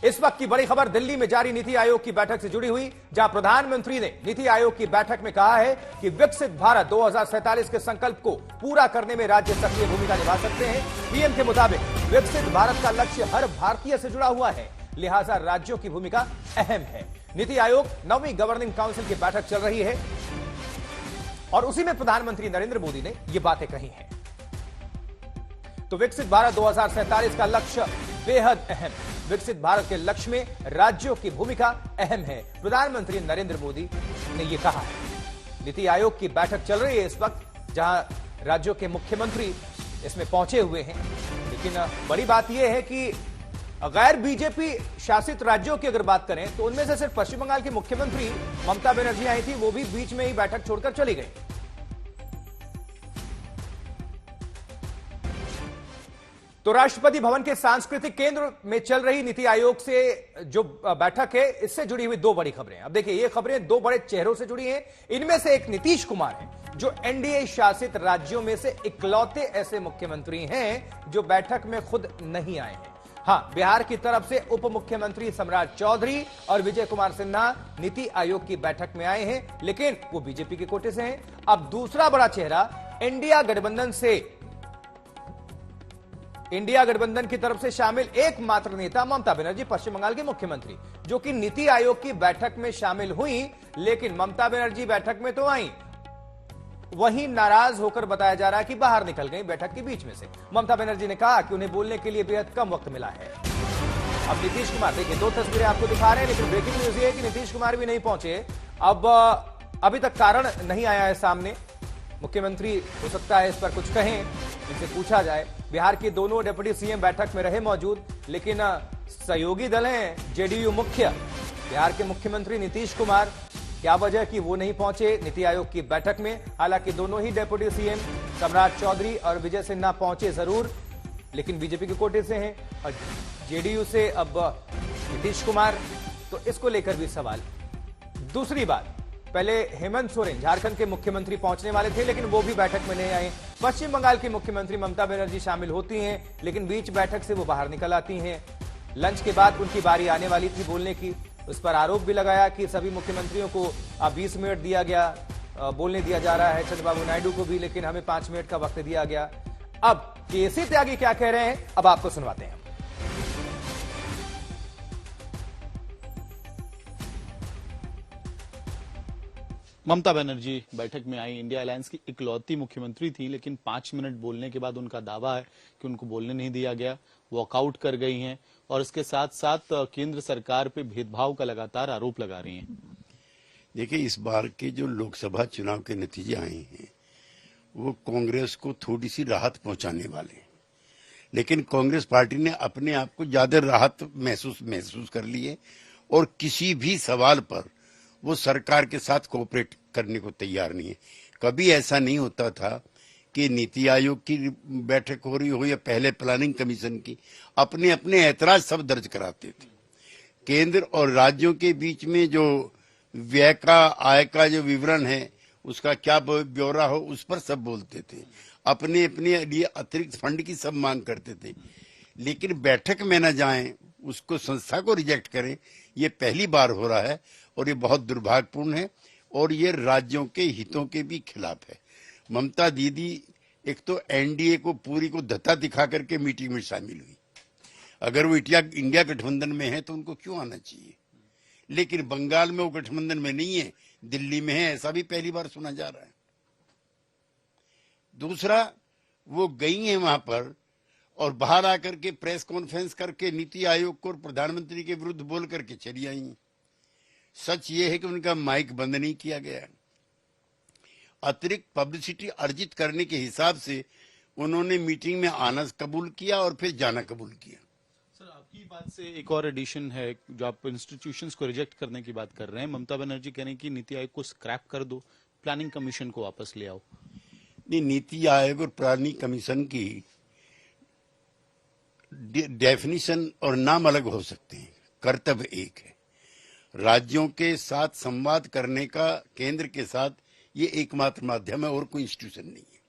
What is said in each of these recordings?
इस वक्त की बड़ी खबर दिल्ली में जारी नीति आयोग की बैठक से जुड़ी हुई, जहां प्रधानमंत्री ने नीति आयोग की बैठक में कहा है कि विकसित भारत 2047 के संकल्प को पूरा करने में राज्य सक्रिय भूमिका निभा सकते हैं। पीएम के मुताबिक विकसित भारत का लक्ष्य हर भारतीय से जुड़ा हुआ है, लिहाजा राज्यों की भूमिका अहम है। नीति आयोग 9वीं गवर्निंग काउंसिल की बैठक चल रही है और उसी में प्रधानमंत्री नरेंद्र मोदी ने ये बातें कही हैं। तो विकसित भारत 2047 का लक्ष्य बेहद अहम। विकसित भारत के लक्ष्य में राज्यों की भूमिका अहम है, प्रधानमंत्री नरेंद्र मोदी ने यह कहा है। नीति आयोग की बैठक चल रही है इस वक्त, जहां राज्यों के मुख्यमंत्री इसमें पहुंचे हुए हैं। लेकिन बड़ी बात यह है कि गैर बीजेपी शासित राज्यों की अगर बात करें तो उनमें से सिर्फ पश्चिम बंगाल की मुख्यमंत्री ममता बनर्जी आई थी, वो भी बीच में ही बैठक छोड़कर चली गई। तो राष्ट्रपति भवन के सांस्कृतिक केंद्र में चल रही नीति आयोग से जो बैठक है, इससे जुड़ी हुई दो बड़ी खबरें। अब देखिए, ये खबरें दो बड़े चेहरों से जुड़ी हैं। इनमें से एक नीतीश कुमार है, जो एनडीए शासित राज्यों में से इकलौते ऐसे मुख्यमंत्री हैं जो बैठक में खुद नहीं आए हैं। हां, बिहार की तरफ से उप मुख्यमंत्री सम्राट चौधरी और विजय कुमार सिन्हा नीति आयोग की बैठक में आए हैं, लेकिन वो बीजेपी के कोटे से हैं। अब दूसरा बड़ा चेहरा इंडिया गठबंधन की तरफ से शामिल एकमात्र नेता ममता बनर्जी, पश्चिम बंगाल की मुख्यमंत्री, जो कि नीति आयोग की बैठक में शामिल हुई, लेकिन ममता बनर्जी बैठक में तो आई, वहीं नाराज होकर बताया जा रहा है कि बाहर निकल गई बैठक के बीच में से। ममता बनर्जी ने कहा कि उन्हें बोलने के लिए बेहद कम वक्त मिला है। अब नीतीश कुमार, देखिए दो तस्वीरें आपको दिखा रहे हैं, लेकिन ब्रेकिंग न्यूज ये है कि नीतीश कुमार भी नहीं पहुंचे। अब अभी तक कारण नहीं आया है सामने। मुख्यमंत्री हो सकता है इस पर कुछ कहें, इनसे पूछा जाए। बिहार के दोनों डिप्टी सीएम बैठक में रहे मौजूद, लेकिन सहयोगी दल हैं जेडीयू मुख्य बिहार के मुख्यमंत्री नीतीश कुमार, क्या वजह कि वो नहीं पहुंचे नीति आयोग की बैठक में। हालांकि दोनों ही डिप्टी सीएम सम्राट चौधरी और विजय सिन्हा पहुंचे जरूर, लेकिन बीजेपी के कोटे से हैं और जेडीयू से अब नीतीश कुमार, तो इसको लेकर भी सवाल। दूसरी बात, पहले हेमंत सोरेन झारखंड के मुख्यमंत्री पहुंचने वाले थे, लेकिन वो भी बैठक में नहीं आए। पश्चिम बंगाल की मुख्यमंत्री ममता बनर्जी शामिल होती हैं, लेकिन बीच बैठक से वो बाहर निकल आती हैं। लंच के बाद उनकी बारी आने वाली थी बोलने की, उस पर आरोप भी लगाया कि सभी मुख्यमंत्रियों को 20 मिनट दिया गया, बोलने दिया जा रहा है, चंद्रबाबू नायडू को भी, लेकिन हमें 5 मिनट का वक्त दिया गया। अब केसी त्यागी क्या कह रहे हैं, अब आपको सुनवाते हैं। ममता बनर्जी बैठक में आई, इंडिया अलायंस की इकलौती मुख्यमंत्री थी, लेकिन 5 मिनट बोलने के बाद उनका दावा है कि उनको बोलने नहीं दिया गया, वॉकआउट कर गई हैं और इसके साथ साथ केंद्र सरकार पे भेदभाव का लगातार आरोप लगा रही हैं। देखिए, इस बार के जो लोकसभा चुनाव के नतीजे आए हैं वो कांग्रेस को थोड़ी सी राहत पहुंचाने वाले हैं, लेकिन कांग्रेस पार्टी ने अपने आप को ज्यादा राहत महसूस कर ली है और किसी भी सवाल पर वो सरकार के साथ कोऑपरेट करने को तैयार नहीं है। कभी ऐसा नहीं होता था कि नीति आयोग की बैठक हो रही हो या पहले प्लानिंग कमीशन की, अपने अपने ऐतराज सब दर्ज कराते थे। केंद्र और राज्यों के बीच में जो व्यय का, आय का जो विवरण है, उसका क्या ब्यौरा हो, उस पर सब बोलते थे। अपने अपने लिए अतिरिक्त फंड की सब मांग करते थे, लेकिन बैठक में न जाएं, उसको संस्था को रिजेक्ट करें, ये पहली बार हो रहा है और ये बहुत दुर्भाग्यपूर्ण है और ये राज्यों के हितों के भी खिलाफ है। ममता दीदी एक तो एनडीए को पूरी को धत्ता दिखा करके मीटिंग में शामिल हुई। अगर वो इंडिया गठबंधन में है तो उनको क्यों आना चाहिए, लेकिन बंगाल में वो गठबंधन में नहीं है, दिल्ली में है, ऐसा भी पहली बार सुना जा रहा है। दूसरा, वो गई हैं वहां पर और बाहर आकर के प्रेस कॉन्फ्रेंस करके नीति आयोग को और प्रधानमंत्री के विरुद्ध बोल करके चली आई हैं। सच ये है कि उनका माइक बंद नहीं किया गया। अतिरिक्त पब्लिसिटी अर्जित करने के हिसाब से उन्होंने मीटिंग में आना कबूल किया और फिर जाना कबूल किया। सर, आपकी बात से एक और एडिशन है, जो आप इंस्टीट्यूशंस को रिजेक्ट करने की बात कर रहे हैं। ममता बनर्जी कह रही कि नीति आयोग को स्क्रैप कर दो, प्लानिंग कमीशन को वापस ले आओ। नहीं, नीति आयोग और प्लानिंग कमीशन की डेफिनेशन और नाम अलग हो सकते हैं, कर्तव्य एक है। राज्यों के साथ संवाद करने का केंद्र के साथ ये एकमात्र माध्यम है और कोई इंस्टीट्यूशन नहीं है।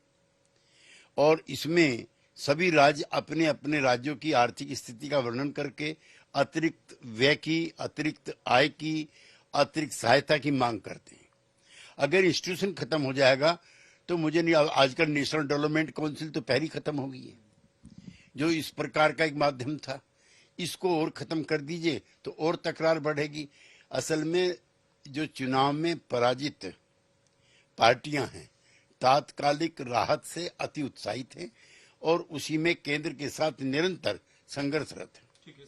और इसमें सभी राज्य अपने अपने राज्यों की आर्थिक स्थिति का वर्णन करके अतिरिक्त व्यय की, अतिरिक्त आय की, अतिरिक्त सहायता की मांग करते हैं। अगर इंस्टीट्यूशन खत्म हो जाएगा तो मुझे नहीं, आजकल नेशनल डेवलपमेंट काउंसिल तो पहले खत्म हो गई है, जो इस प्रकार का एक माध्यम था, इसको और खत्म कर दीजिए तो और तकरार बढ़ेगी। असल में जो चुनाव में पराजित पार्टियां हैं तात्कालिक राहत से अति उत्साहित हैं और उसी में केंद्र के साथ निरंतर संघर्षरत हैं।